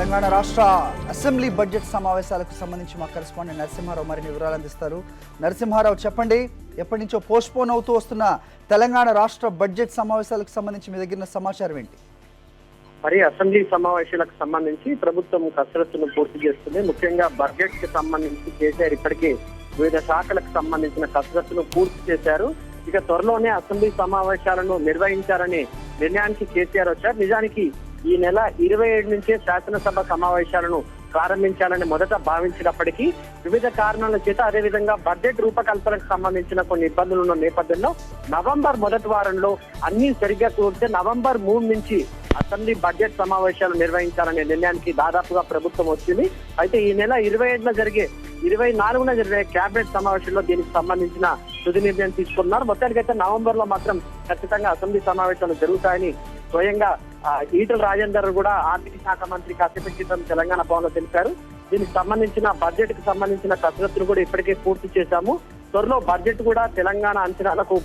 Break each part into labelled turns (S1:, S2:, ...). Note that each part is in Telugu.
S1: తెలంగాణ రాష్ట్ర అసెంబ్లీ బడ్జెట్ సమావేశాలకు సంబంధించి మా కరెస్పాండెంట్ నరసింహారావు మరిన్ని వివరాలు అందిస్తారు. నరసింహారావు, చెప్పండి, ఎప్పటి నుంచో పోస్ట్పోన్ అవుతూ వస్తున్న తెలంగాణ రాష్ట్ర బడ్జెట్ సమావేశాలకు సంబంధించి మీ దగ్గర సమాచారం ఏంటి?
S2: మరి అసెంబ్లీ సమావేశాలకు సంబంధించి ప్రభుత్వం కసరత్తును పూర్తి చేస్తుంది. ముఖ్యంగా బడ్జెట్ కి సంబంధించి కేసీఆర్ ఇప్పటికే వివిధ శాఖలకు సంబంధించిన కసరత్తును పూర్తి చేశారు. ఇక త్వరలోనే అసెంబ్లీ సమావేశాలను నిర్వహించారనే నిర్ణయానికి కేసీఆర్ వచ్చారు. నిజానికి ఈ నెల 27 నుంచే శాసనసభ సమావేశాలను ప్రారంభించాలని మొదట భావించినప్పటికీ వివిధ కారణాల చేత, అదేవిధంగా బడ్జెట్ రూపకల్పనకు సంబంధించిన కొన్ని ఇబ్బందులు ఉన్న నేపథ్యంలో నవంబర్ మొదటి వారంలో అన్ని సరిగ్గా కూడితే నవంబర్ 3 నుంచి అసెంబ్లీ బడ్జెట్ సమావేశాలు నిర్వహించాలనే నిర్ణయానికి దాదాపుగా ప్రభుత్వం వచ్చింది. అయితే ఈ నెల 24న జరిగే కేబినెట్ సమావేశంలో దీనికి సంబంధించిన తుది నిర్ణయం తీసుకున్నారు. మొత్తానికైతే నవంబర్ లో మాత్రం ఖచ్చితంగా అసెంబ్లీ సమావేశాలు జరుగుతాయని స్వయంగా ఈటల రాజేందర్ కూడా ఆర్థిక శాఖ మంత్రి కాసేపటి క్రితం తెలంగాణ భవన్ లో తెలిపారు. దీనికి సంబంధించిన బడ్జెట్ కి సంబంధించిన కసరత్తులు కూడా ఇప్పటికే పూర్తి చేశాము. త్వరలో బడ్జెట్ కూడా తెలంగాణ అంచనాలకు,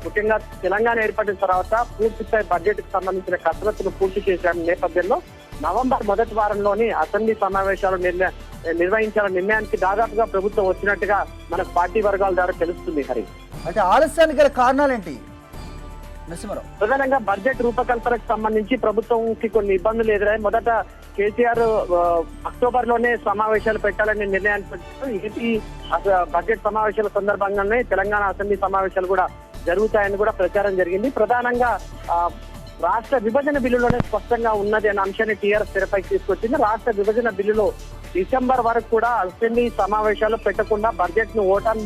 S2: ముఖ్యంగా తెలంగాణ ఏర్పడిన తర్వాత పూర్తి స్థాయి బడ్జెట్ కి సంబంధించిన కసరత్తులు పూర్తి చేసిన నేపథ్యంలో నవంబర్ మొదటి వారంలోని అసెంబ్లీ సమావేశాలు నిర్వహించాలనే నిర్ణయానికి దాదాపుగా ప్రభుత్వం వచ్చినట్టుగా మనకు పార్టీ వర్గాల ద్వారా తెలుస్తుంది. హరి,
S1: అంటే ఆలస్యానికి గల కారణాలేంటి?
S2: ప్రధానంగా బడ్జెట్ రూపకల్పనకు సంబంధించి ప్రభుత్వంకి కొన్ని ఇబ్బందులు ఎదురయ్యాయి. మొదట కేసీఆర్ అక్టోబర్ లోనే సమావేశాలు పెట్టాలనే నిర్ణయాన్ని ఏపీ బడ్జెట్ సమావేశాల సందర్భంగానే తెలంగాణ అసెంబ్లీ సమావేశాలు కూడా జరుగుతాయని కూడా ప్రచారం జరిగింది. ప్రధానంగా రాష్ట్ర విభజన బిల్లులోనే స్పష్టంగా ఉన్నది అనే అంశాన్ని టీఆర్ఎస్ తెరపైకి తీసుకొచ్చింది. రాష్ట్ర విభజన బిల్లులో డిసెంబర్ వరకు కూడా అసెంబ్లీ సమావేశాలు పెట్టకుండా బడ్జెట్ ను ఓటాన్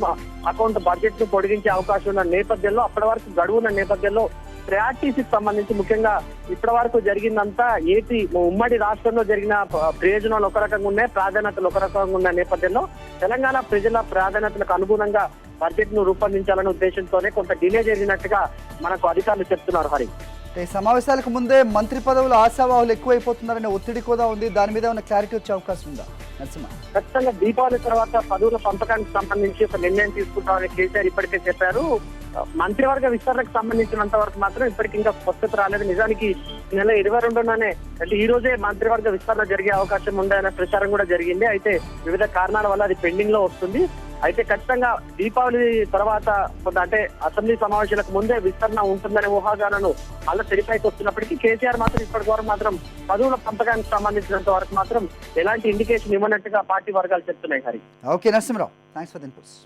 S2: అకౌంట్ బడ్జెట్ ను పొడిగించే అవకాశం ఉన్న నేపథ్యంలో, అప్పటి వరకు గడువు ఉన్న నేపథ్యంలో ప్రయారిటీస్కి సంబంధించి ముఖ్యంగా ఇప్పటి వరకు జరిగిందంతా ఏపీ ఉమ్మడి రాష్ట్రంలో జరిగిన ప్రయోజనాలు ఒక రకంగా ఉన్నాయి, ప్రాధాన్యతలు ఒక రకంగా ఉన్న నేపథ్యంలో తెలంగాణ ప్రజల ప్రాధాన్యతలకు అనుగుణంగా బడ్జెట్ ను రూపొందించాలనే ఉద్దేశంతోనే కొంత డిలే జరిగినట్టుగా మనకు అధికారులు చెప్తున్నారు. హరి,
S1: ఈ సమావేశాలకు ముందే మంత్రి పదవులు ఆశావాహులు ఎక్కువైపోతున్నారనే ఒత్తిడి కూడా ఉంది. దాని మీద ఏమైనా క్లారిటీ వచ్చే అవకాశం ఉందా నరసింహ?
S2: ఖచ్చితంగా దీపావళి తర్వాత పదవుల పంపకానికి సంబంధించి ఒక నిర్ణయం తీసుకుంటామని కేసీఆర్ ఇప్పటికే చెప్పారు. మంత్రివర్గ విస్తరణకు సంబంధించినంత వరకు మాత్రం ఇప్పటికి ఇంకా స్పష్టత రాలేదు. నిజానికి ఈ నెల 22నే అంటే ఈ రోజే మంత్రివర్గ విస్తరణ జరిగే అవకాశం ఉందనే ప్రచారం కూడా జరిగింది. అయితే వివిధ కారణాల వల్ల అది పెండింగ్ లో వస్తుంది. అయితే ఖచ్చితంగా దీపావళి తర్వాత అంటే అసెంబ్లీ సమావేశాలకు ముందే విస్తరణ ఉంటుందనే ఊహాగానాలను అలా తెరిపైకి వస్తున్నప్పటికీ కేసీఆర్ మాత్రం ఇప్పటి వరకు మాత్రం పదవుల పంపకానికి సంబంధించినంత వరకు మాత్రం ఎలాంటి ఇండికేషన్ ఇవ్వనట్టుగా పార్టీ వర్గాలు చెప్తున్నాయి. Hari,
S1: okay Narasimharao, thanks for the inputs.